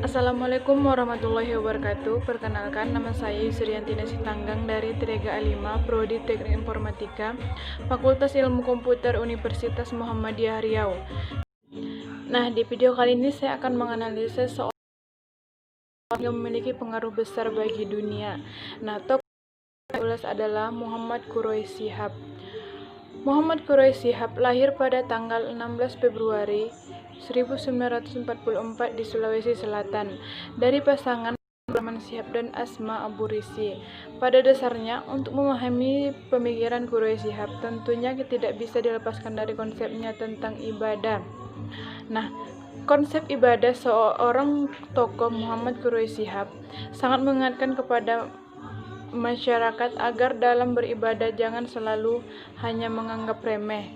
Assalamualaikum warahmatullahi wabarakatuh. Perkenalkan, nama saya Yusrianti Nasitanggang dari Trega A5, Prodi Teknik Informatika, Fakultas Ilmu Komputer Universitas Muhammadiyah Riau. Nah, di video kali ini saya akan menganalisis seorang yang memiliki pengaruh besar bagi dunia. Nah, tokoh adalah Muhammad Quraish Shihab. Muhammad Quraish Shihab lahir pada tanggal 16 Februari 1944 di Sulawesi Selatan dari pasangan Rahman Shihab dan Asma Abu Risi. Pada dasarnya, untuk memahami pemikiran Quraish Shihab, tentunya tidak bisa dilepaskan dari konsepnya tentang ibadah. Nah, konsep ibadah seorang tokoh Muhammad Quraish Shihab sangat mengingatkan kepada masyarakat agar dalam beribadah jangan selalu hanya menganggap remeh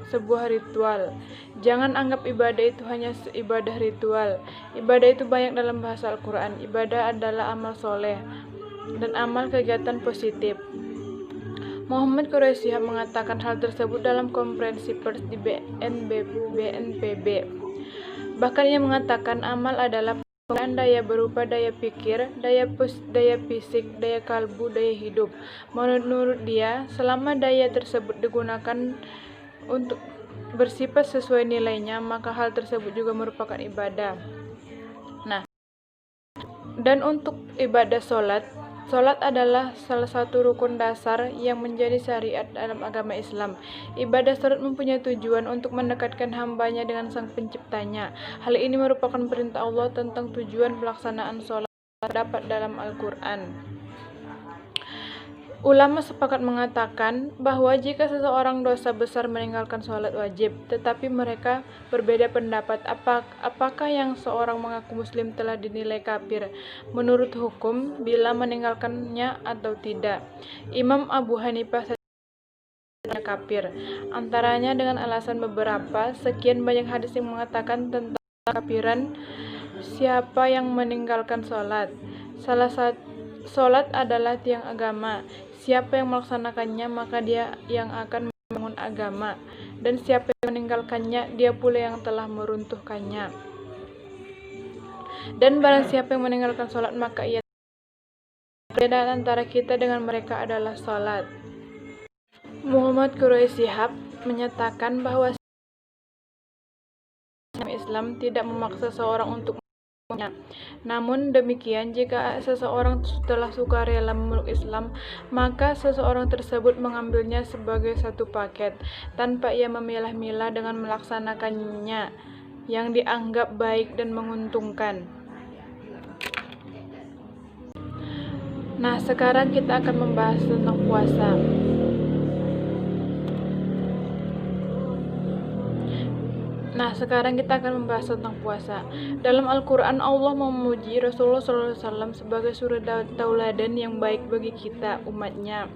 sebuah ritual. Jangan anggap ibadah itu hanya ibadah ritual. Ibadah itu banyak dalam bahasa Al-Quran. Ibadah adalah amal soleh dan amal kegiatan positif. Muhammad Quraish Shihab mengatakan hal tersebut dalam konferensi pers di BNPB. Bahkan ia mengatakan amal adalah penggunaan daya berupa daya pikir, daya fisik, daya kalbu, daya hidup. Menurut dia, selama daya tersebut digunakan untuk bersifat sesuai nilainya, maka hal tersebut juga merupakan ibadah. Nah, dan untuk ibadah sholat adalah salah satu rukun dasar yang menjadi syariat dalam agama Islam. Ibadah sholat mempunyai tujuan untuk mendekatkan hambanya dengan Sang Penciptanya. Hal ini merupakan perintah Allah tentang tujuan pelaksanaan sholat terdapat dalam Al-Quran. Ulama sepakat mengatakan bahwa jika seseorang dosa besar meninggalkan sholat wajib, tetapi mereka berbeda pendapat apakah yang seorang mengaku muslim telah dinilai kafir menurut hukum bila meninggalkannya atau tidak. Imam Abu Hanifah kafir, antaranya dengan alasan beberapa sekian banyak hadis yang mengatakan tentang kafiran siapa yang meninggalkan sholat. Salah satu sholat adalah tiang agama. Siapa yang melaksanakannya maka dia yang akan membangun agama, dan siapa yang meninggalkannya dia pula yang telah meruntuhkannya. Dan barang siapa yang meninggalkan sholat maka ia perbedaan antara kita dengan mereka adalah sholat. Muhammad Quraish Shihab menyatakan bahwa Islam tidak memaksa seorang untuk memeluknya. Namun demikian, jika seseorang telah sukarela memeluk Islam, maka seseorang tersebut mengambilnya sebagai satu paket, tanpa ia memilah-milah dengan melaksanakannya yang dianggap baik dan menguntungkan. Nah, sekarang kita akan membahas tentang puasa. Dalam Al-Quran, Allah memuji Rasulullah SAW sebagai suri tauladan yang baik bagi kita, umatnya.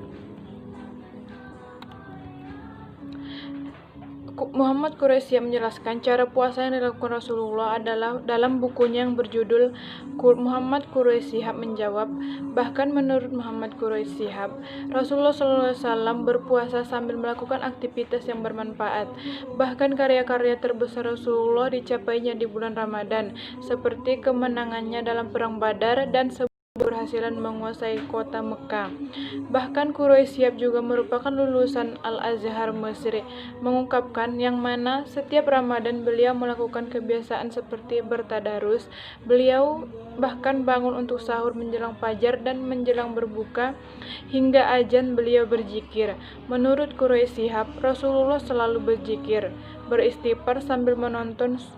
Muhammad Quraish Shihab menjelaskan cara puasa yang dilakukan Rasulullah adalah dalam bukunya yang berjudul Muhammad Quraish Shihab menjawab. Bahkan menurut Muhammad Quraish Shihab, Rasulullah SAW berpuasa sambil melakukan aktivitas yang bermanfaat. Bahkan karya-karya terbesar Rasulullah dicapainya di bulan Ramadan, seperti kemenangannya dalam Perang Badar dan keberhasilan menguasai kota Mekah. Bahkan Quraish Shihab juga merupakan lulusan Al-Azhar Mesir, mengungkapkan yang mana setiap Ramadan beliau melakukan kebiasaan seperti bertadarus. Beliau bahkan bangun untuk sahur menjelang fajar dan menjelang berbuka hingga azan beliau berzikir. Menurut Quraish Shihab, Rasulullah selalu berzikir, beristighfar sambil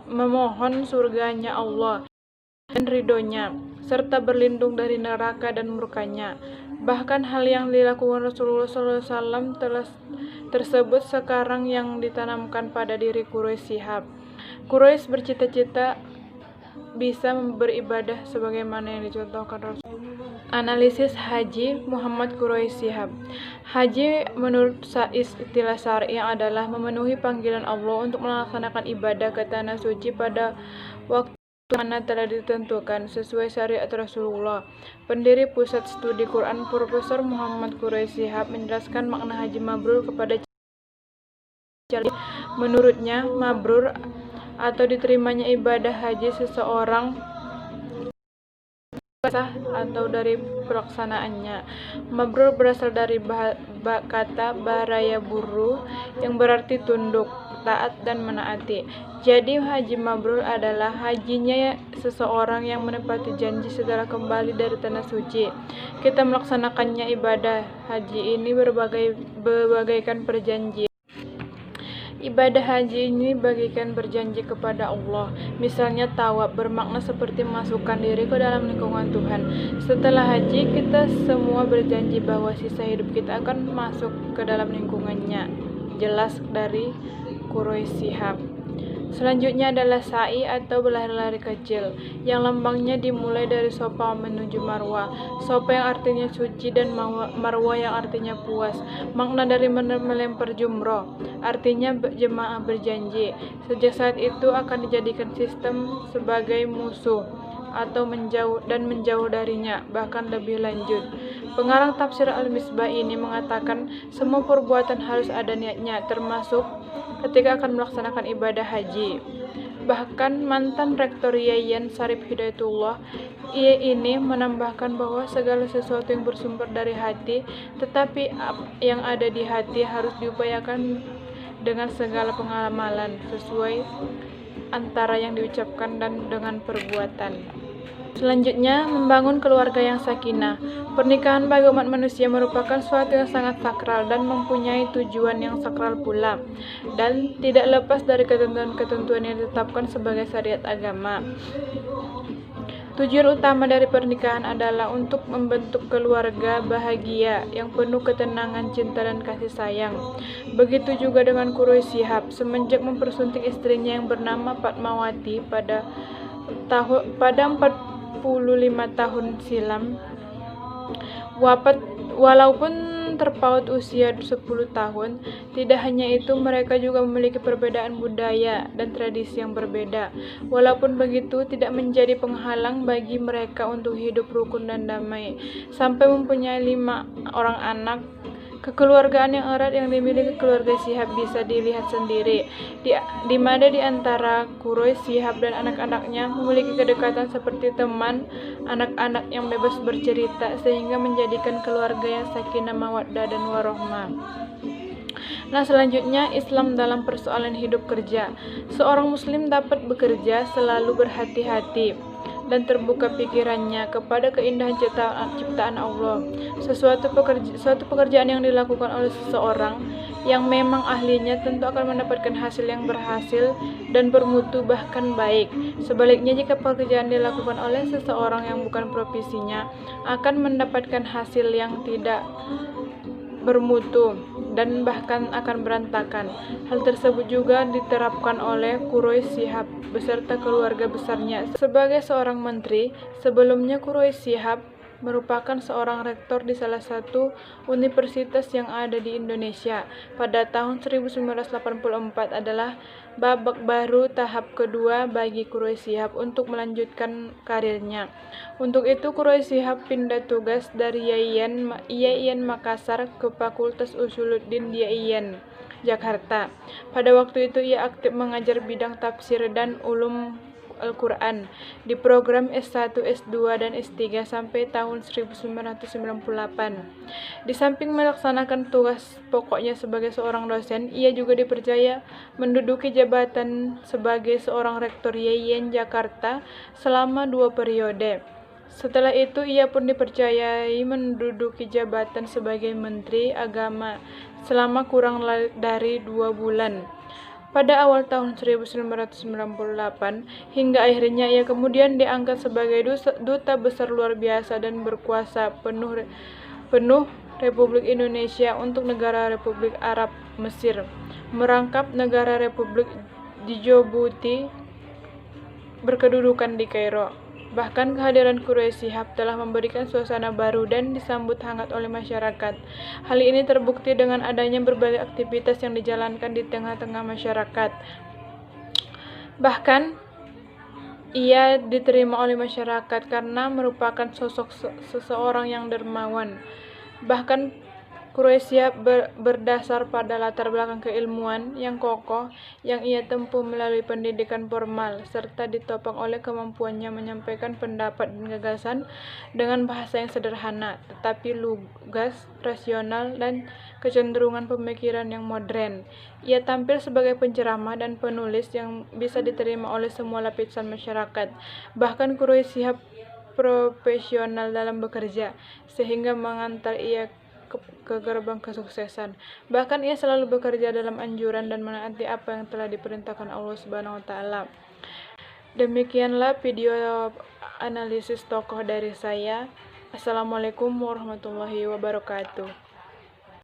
memohon surganya Allah dan ridhonya, serta berlindung dari neraka dan murkanya. Bahkan hal yang dilakukan Rasulullah SAW tersebut sekarang yang ditanamkan pada diri Quraish Shihab. Quraish bercita-cita bisa beribadah sebagaimana yang dicontohkan Rasulullah. Analisis haji Muhammad Quraish Shihab. Haji menurut istilah syar'i adalah memenuhi panggilan Allah untuk melaksanakan ibadah ke tanah suci pada waktu mana telah ditentukan sesuai syariat Rasulullah. Pendiri Pusat Studi Quran Profesor Muhammad Quraish Shihab menjelaskan makna haji mabrur kepada menurutnya, mabrur atau diterimanya ibadah haji seseorang sah atau dari pelaksanaannya. Mabrur berasal dari kata baraya buru yang berarti tunduk, taat dan menaati. Jadi haji mabrur adalah hajinya seseorang yang menepati janji setelah kembali dari tanah suci. Kita melaksanakannya ibadah haji ini berbagaikan perjanjian. Ibadah haji ini bagaikan berjanji kepada Allah. Misalnya tawaf bermakna seperti masukkan diri ke dalam lingkungan Tuhan. Setelah haji, kita semua berjanji bahwa sisa hidup kita akan masuk ke dalam lingkungannya. Jelas dari Quraish Shihab. Selanjutnya adalah sa'i atau berlari-lari kecil, yang lambangnya dimulai dari Safa menuju Marwah. Safa yang artinya suci dan Marwah yang artinya puas. Makna dari melempar jumroh, artinya jemaah berjanji. Sejak saat itu akan dijadikan sistem sebagai musuh atau menjauh darinya, bahkan lebih lanjut. Pengarang tafsir Al-Misbah ini mengatakan semua perbuatan harus ada niatnya, termasuk ketika akan melaksanakan ibadah haji. Bahkan mantan rektor Yayan Syarif Hidayatullah ini menambahkan bahwa segala sesuatu yang bersumber dari hati, tetapi yang ada di hati harus diupayakan dengan segala pengamalan sesuai antara yang diucapkan dan dengan perbuatan. Selanjutnya, membangun keluarga yang sakinah. Pernikahan bagi umat manusia merupakan suatu yang sangat sakral dan mempunyai tujuan yang sakral pula, dan tidak lepas dari ketentuan-ketentuan yang ditetapkan sebagai syariat agama. Tujuan utama dari pernikahan adalah untuk membentuk keluarga bahagia yang penuh ketenangan, cinta dan kasih sayang. Begitu juga dengan Quraish Shihab. Semenjak mempersunting istrinya yang bernama Fatmawati pada 45 tahun silam, walaupun terpaut usia 10 tahun. Tidak hanya itu, mereka juga memiliki perbedaan budaya dan tradisi yang berbeda. Walaupun begitu, tidak menjadi penghalang bagi mereka untuk hidup rukun dan damai. Sampai mempunyai 5 orang anak. Kekeluargaan yang erat yang dimiliki keluarga Shihab bisa dilihat sendiri, di mana di antara Quraish Shihab dan anak-anaknya memiliki kedekatan seperti teman, anak-anak yang bebas bercerita, sehingga menjadikan keluarga yang sakinah, mawaddah dan warahmah. Nah, selanjutnya Islam dalam persoalan hidup kerja. Seorang muslim dapat bekerja selalu berhati-hati dan terbuka pikirannya kepada keindahan ciptaan Allah. Suatu pekerjaan yang dilakukan oleh seseorang yang memang ahlinya tentu akan mendapatkan hasil yang berhasil dan bermutu, bahkan baik. Sebaliknya, jika pekerjaan dilakukan oleh seseorang yang bukan profesinya, akan mendapatkan hasil yang tidak bermutu dan bahkan akan berantakan. Hal tersebut juga diterapkan oleh Quraish Shihab beserta keluarga besarnya. Sebagai seorang menteri, sebelumnya Quraish Shihab merupakan seorang rektor di salah satu universitas yang ada di Indonesia. Pada tahun 1984 adalah babak baru tahap kedua bagi Quraish Shihab untuk melanjutkan karirnya. Untuk itu, Quraish Shihab pindah tugas dari Yayan Makassar ke Fakultas Usuluddin Yayan Jakarta. Pada waktu itu ia aktif mengajar bidang tafsir dan ulum Al-Quran di program S1, S2, dan S3 sampai tahun 1998. Di samping melaksanakan tugas pokoknya sebagai seorang dosen, ia juga dipercaya menduduki jabatan sebagai seorang rektor Yayan Jakarta selama 2 periode. Setelah itu, ia pun dipercayai menduduki jabatan sebagai Menteri Agama selama kurang dari 2 bulan. Pada awal tahun 1998, hingga akhirnya ia kemudian diangkat sebagai duta besar luar biasa dan berkuasa penuh Republik Indonesia untuk negara Republik Arab Mesir, merangkap negara Republik Djibouti berkedudukan di Kairo. Bahkan kehadiran Quraish Shihab telah memberikan suasana baru dan disambut hangat oleh masyarakat. Hal ini terbukti dengan adanya berbagai aktivitas yang dijalankan di tengah-tengah masyarakat. Bahkan ia diterima oleh masyarakat karena merupakan sosok seseorang yang dermawan. Bahkan Quraisy Shihab berdasar pada latar belakang keilmuan yang kokoh yang ia tempuh melalui pendidikan formal, serta ditopang oleh kemampuannya menyampaikan pendapat dan gagasan dengan bahasa yang sederhana, tetapi lugas, rasional, dan kecenderungan pemikiran yang modern. Ia tampil sebagai penceramah dan penulis yang bisa diterima oleh semua lapisan masyarakat. Bahkan Quraisy Shihab profesional dalam bekerja, sehingga mengantar ia ke gerbang kesuksesan. Bahkan ia selalu bekerja dalam anjuran dan menaati apa yang telah diperintahkan Allah Subhanahu wa taala. Demikianlah video analisis tokoh dari saya. Assalamualaikum warahmatullahi wabarakatuh.